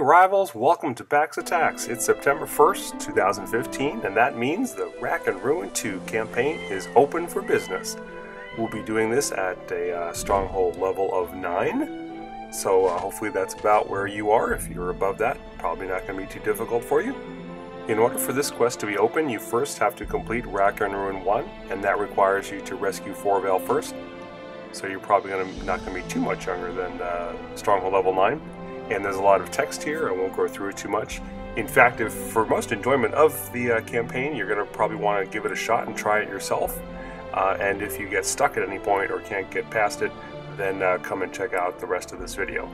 rivals, welcome to Pax Attacks. It's September 1st, 2015, and that means the Wrack and Ruin 2 campaign is open for business. We'll be doing this at a stronghold level of 9, so hopefully that's about where you are. If you're above that, probably not going to be too difficult for you. In order for this quest to be open, you first have to complete Wrack and Ruin 1, and that requires you to rescue Forval first. So you're probably not going to be too much younger than stronghold level 9. And there's a lot of text here. I won't go through it too much. In fact, if for most enjoyment of the campaign, you're going to probably want to give it a shot and try it yourself. And if you get stuck at any point or can't get past it, then come and check out the rest of this video.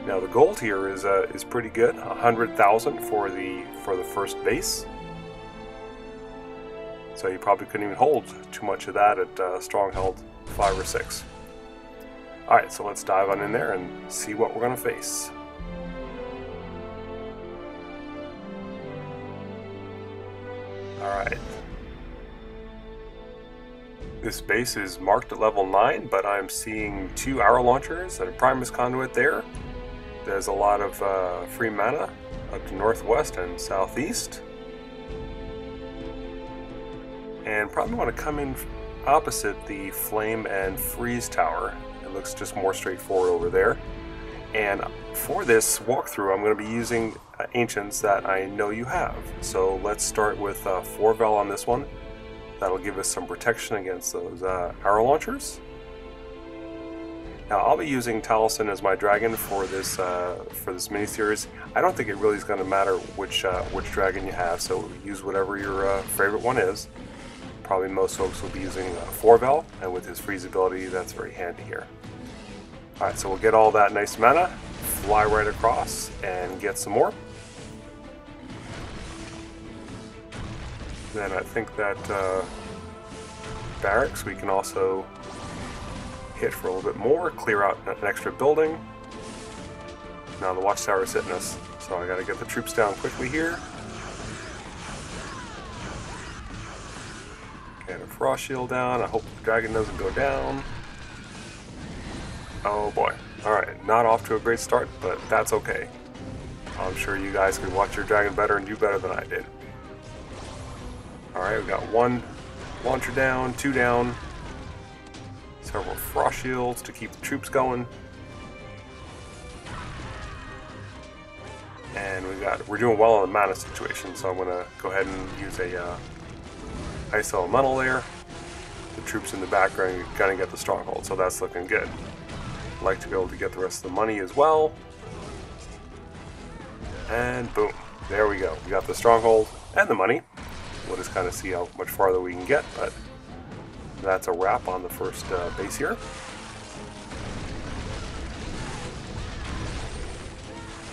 Now the gold here is pretty good, 100,000 for the first base. So you probably couldn't even hold too much of that at stronghold 5 or 6. All right, so let's dive on in there and see what we're going to face. Alright. This base is marked at level 9, but I'm seeing 2 arrow launchers and a Primus conduit there. There's a lot of free mana up to northwest and southeast. And probably want to come in opposite the flame and freeze tower. It looks just more straightforward over there. And for this walkthrough, I'm going to be using ancients that I know you have. So let's start with Forval on this one. That'll give us some protection against those arrow launchers. Now I'll be using Taliesin as my dragon for this mini-series. I don't think it really is going to matter which dragon you have, so use whatever your favorite one is. Probably most folks will be using Forval, and with his freeze ability, that's very handy here. Alright, so we'll get all that nice mana, fly right across, and get some more. Then I think that barracks we can also hit for a little bit more, clear out an extra building. Now the watchtower is hitting us, so I gotta get the troops down quickly here. Get a frost shield down, I hope the dragon doesn't go down. Oh boy. Alright, not off to a great start, but that's okay. I'm sure you guys can watch your dragon better and do better than I did. Alright, we got 1 launcher down, 2 down, several frost shields to keep the troops going. And we're doing well on the mana situation, so I'm going to go ahead and use a ice elemental there. The troops in the back are going to get the stronghold, so that's looking good. Like to be able to get the rest of the money as well. And boom, there we go. We got the stronghold and the money. We'll just kind of see how much farther we can get, but that's a wrap on the first base here.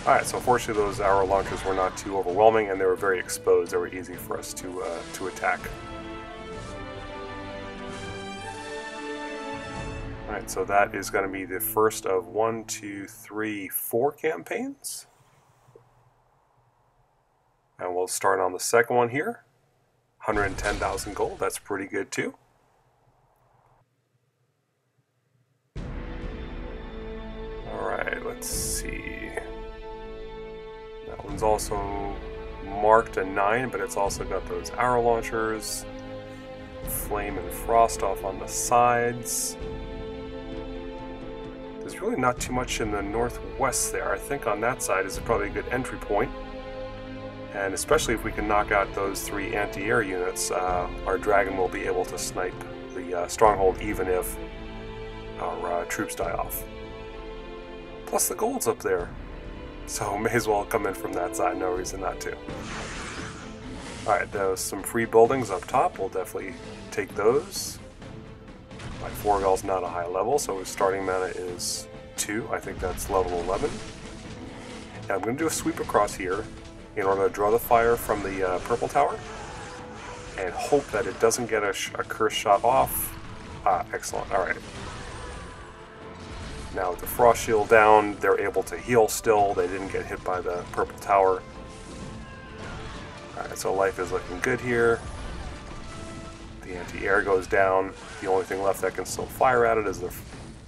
Alright, so fortunately those arrow launchers were not too overwhelming and they were very exposed. They were easy for us to attack. Alright, so that is going to be the first of 1, 2, 3, 4 campaigns. And we'll start on the second one here. 110,000 gold, that's pretty good too. Alright, let's see. That one's also marked a 9, but it's also got those arrow launchers. Flame and frost off on the sides. There's really not too much in the northwest there. I think on that side is probably a good entry point. And especially if we can knock out those 3 anti-air units, our dragon will be able to snipe the stronghold even if our troops die off. Plus the gold's up there, so may as well come in from that side, no reason not to. Alright, there's some free buildings up top, we'll definitely take those. My Forval's not a high level, so his starting mana is 2, I think that's level 11. And I'm going to do a sweep across here in order to draw the fire from the purple tower and hope that it doesn't get a curse shot off. Excellent, alright. Now with the frost shield down, they're able to heal still. They didn't get hit by the purple tower. Alright, so life is looking good here. The anti-air goes down. The only thing left that can still fire at it is the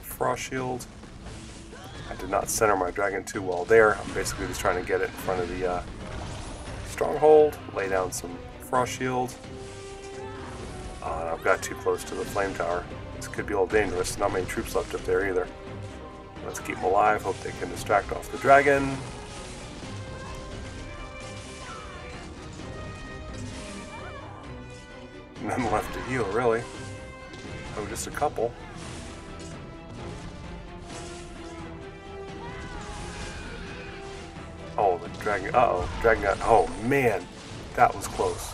frost shield. I did not center my dragon too well there. I'm basically just trying to get it in front of the stronghold, lay down some frost shield. I've got too close to the flame tower. This could be a little dangerous. Not many troops left up there either. Let's keep them alive. Hope they can distract off the dragon. None left to heal, really. Oh, just a couple. Oh, the dragon. Uh-oh. Dragon got... Oh, man. That was close.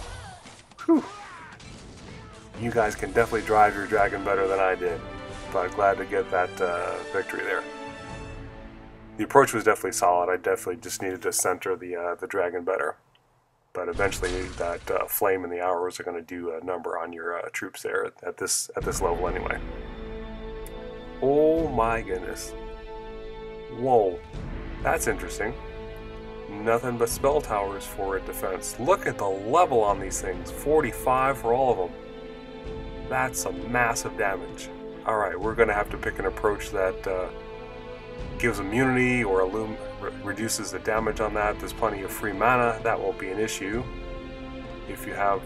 Whew. You guys can definitely drive your dragon better than I did. But glad to get that victory there. The approach was definitely solid. I definitely just needed to center the dragon better. But eventually that flame and the arrows are going to do a number on your troops there at this level anyway. Oh my goodness. Whoa. That's interesting. Nothing but spell towers for defense. Look at the level on these things. 45 for all of them. That's some massive damage. Alright, we're going to have to pick an approach that gives immunity or reduces the damage on that. There's plenty of free mana. That won't be an issue. If you have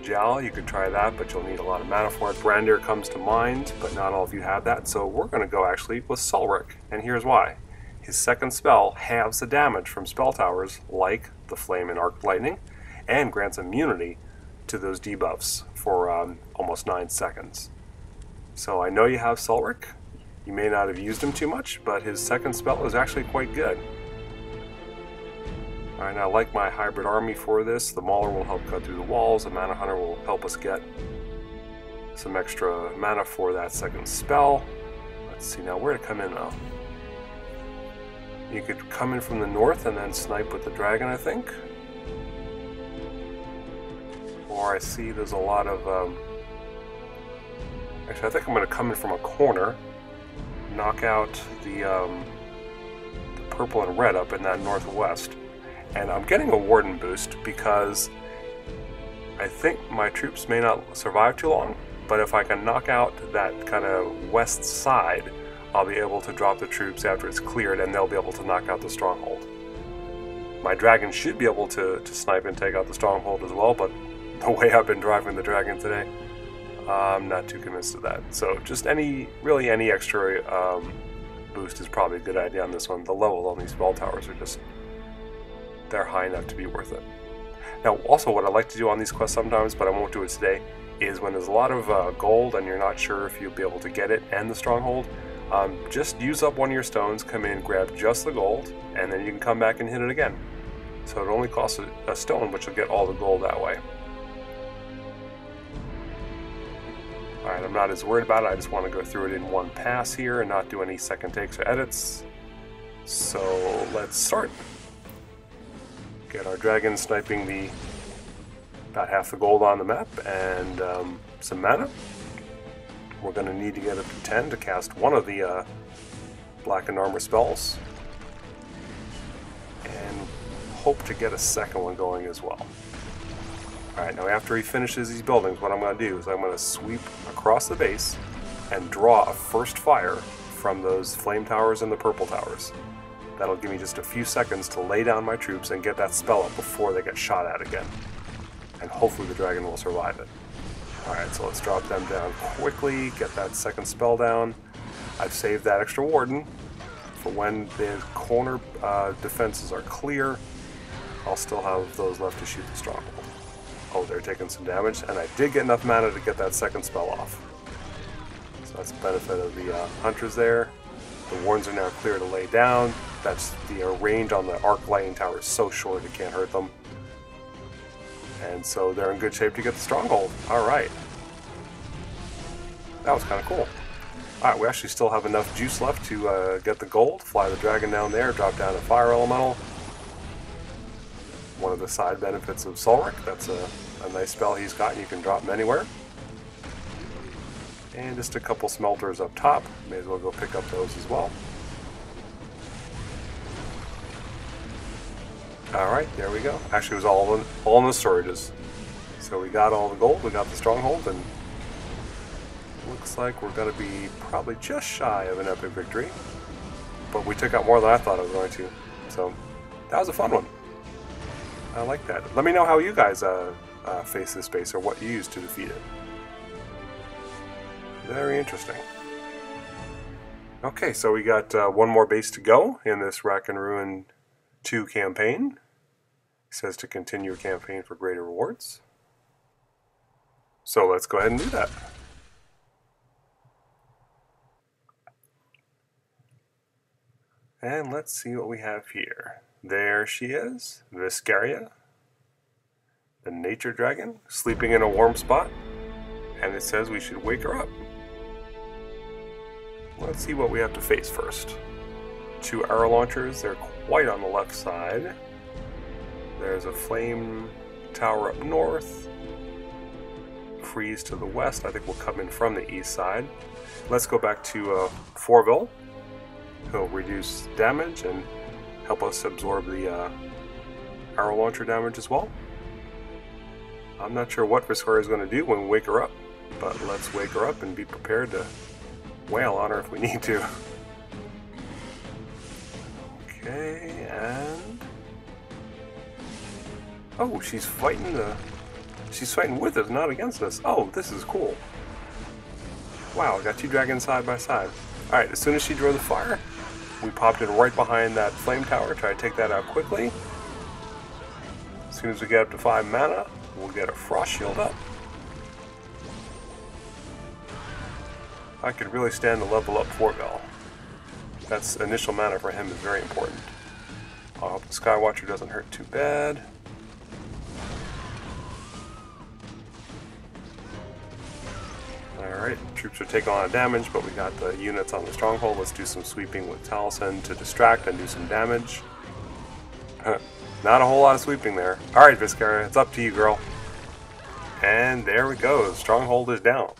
Jal, you could try that, but you'll need a lot of mana for it. Brandir comes to mind, but not all of you have that. So we're going to go actually with Sulric, and here's why. His second spell halves the damage from spell towers like the Flame and Arc Lightning, and grants immunity to those debuffs for almost 9 seconds. So I know you have Sulric. You may not have used him too much, but his second spell is actually quite good. Alright, now I like my hybrid army for this. The Mauler will help cut through the walls. The Mana Hunter will help us get some extra mana for that second spell. Let's see now where to come in now. You could come in from the north and then snipe with the dragon, I think. Or I see there's a lot of... Actually, I think I'm going to come in from a corner, knock out the purple and red up in that northwest. And I'm getting a Warden boost because I think my troops may not survive too long, but if I can knock out that kind of west side, I'll be able to drop the troops after it's cleared, and they'll be able to knock out the stronghold. My dragon should be able to snipe and take out the stronghold as well, but the way I've been driving the dragon today, I'm not too convinced of that. So just really any extra boost is probably a good idea on this one. The levels on these spell towers are just, they're high enough to be worth it. Now also what I like to do on these quests sometimes, but I won't do it today, is when there's a lot of gold and you're not sure if you'll be able to get it and the stronghold, just use up one of your stones, come in, grab just the gold, and then you can come back and hit it again. So it only costs a stone, but you'll get all the gold that way. Alright, I'm not as worried about it. I just want to go through it in one pass here and not do any second takes or edits. So let's start. Get our dragon sniping about half the gold on the map and some mana. We're going to need to get up to 10 to cast one of the blackened armor spells. And hope to get a second one going as well. Alright, now after he finishes these buildings, what I'm going to do is I'm going to sweep across the base and draw a first fire from those flame towers and the purple towers. That'll give me just a few seconds to lay down my troops and get that spell up before they get shot at again. And hopefully the dragon will survive it. Alright, so let's drop them down quickly, get that second spell down. I've saved that extra warden for when the corner defenses are clear. I'll still have those left to shoot the stronghold. Oh, they're taking some damage, and I did get enough mana to get that second spell off. So that's the benefit of the hunters there. The wardens are now clear to lay down. That's the range on the arc lightning tower is so short it can't hurt them. And so they're in good shape to get the stronghold. Alright. That was kind of cool. Alright, we actually still have enough juice left to get the gold, fly the dragon down there, drop down a fire elemental. One of the side benefits of Sulric. That's a nice spell he's got, and you can drop him anywhere. And just a couple smelters up top. May as well go pick up those as well. Alright, there we go. Actually, it was all in the storages. So we got all the gold, we got the stronghold, and looks like we're going to be probably just shy of an epic victory. but we took out more than I thought I was going to. So that was a fun one. I like that. Let me know how you guys face this base, or what you use to defeat it. Very interesting. Okay, so we got one more base to go in this Wrack and Ruin 2 campaign. It says to continue a campaign for greater rewards. So let's go ahead and do that. And let's see what we have here. There she is, Viscaria, the nature dragon, sleeping in a warm spot. And it says we should wake her up. Let's see what we have to face first. 2 arrow launchers, they're quite on the left side. There's a flame tower up north. Freeze to the west, I think we'll come in from the east side. Let's go back to Forville. He'll reduce damage and help us absorb the arrow launcher damage as well. I'm not sure what Viscaria is going to do when we wake her up, but let's wake her up and be prepared to wail on her if we need to. Okay, and oh, she's fighting with us, not against us. Oh, this is cool. Wow, got 2 dragons side by side. Alright, as soon as she drew the fire, we popped in right behind that flame tower, try to take that out quickly. As soon as we get up to 5 mana, we'll get a frost shield up. I could really stand to level up Fortville. That's initial mana for him is very important. I hope the Skywatcher doesn't hurt too bad. Alright, troops are taking a lot of damage, but we got the units on the stronghold. Let's do some sweeping with Taliesin to distract and do some damage. Not a whole lot of sweeping there. Alright, Viscaria, it's up to you, girl. And there we go, the stronghold is down.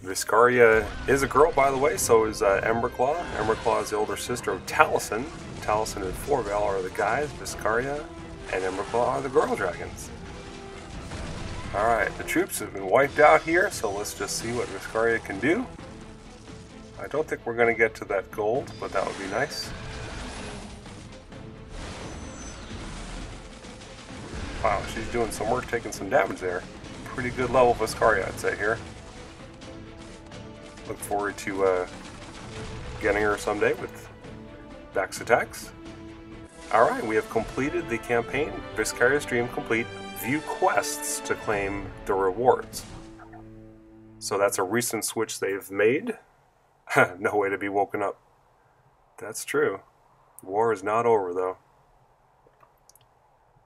Viscaria is a girl, by the way, so is Emberclaw. Emberclaw is the older sister of Taliesin. Taliesin and Forville are the guys, Viscaria and Emberclaw are the girl dragons. Alright, the troops have been wiped out here, so let's just see what Viscaria can do. I don't think we're going to get to that gold, but that would be nice. Wow, she's doing some work, taking some damage there. Pretty good level Viscaria, I'd say, here. Look forward to getting her someday with Bax attacks. Alright, we have completed the campaign. Viscaria's Dream complete. View quests to claim the rewards. So that's a recent switch they've made. No way to be woken up. That's true. War is not over, though.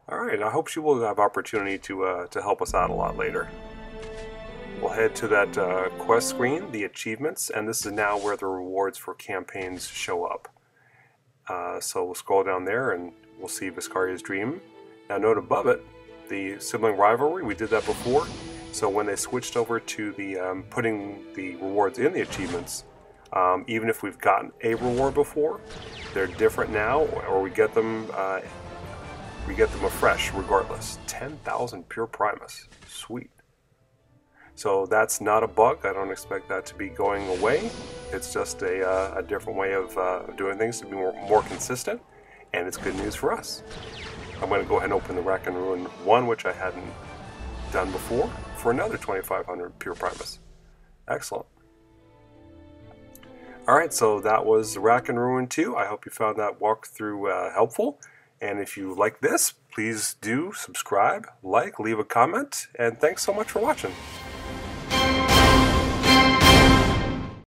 Alright, I hope she will have opportunity to help us out a lot later. We'll head to that quest screen, the achievements, and this is now where the rewards for campaigns show up. So we'll scroll down there and we'll see Viscaria's Dream. Now note above it, the sibling rivalry, we did that before. So when they switched over to the putting the rewards in the achievements, even if we've gotten a reward before, they're different now, or we get them afresh regardless. 10,000 pure Primus, sweet. So that's not a bug. I don't expect that to be going away. It's just a different way of doing things to be more consistent, and it's good news for us. I'm going to go ahead and open the Wrack and Ruin 1, which I hadn't done before, for another 2,500 pure Primus. Excellent. Alright, so that was Wrack and Ruin 2. I hope you found that walkthrough helpful. And if you like this, please do subscribe, like, leave a comment, and thanks so much for watching.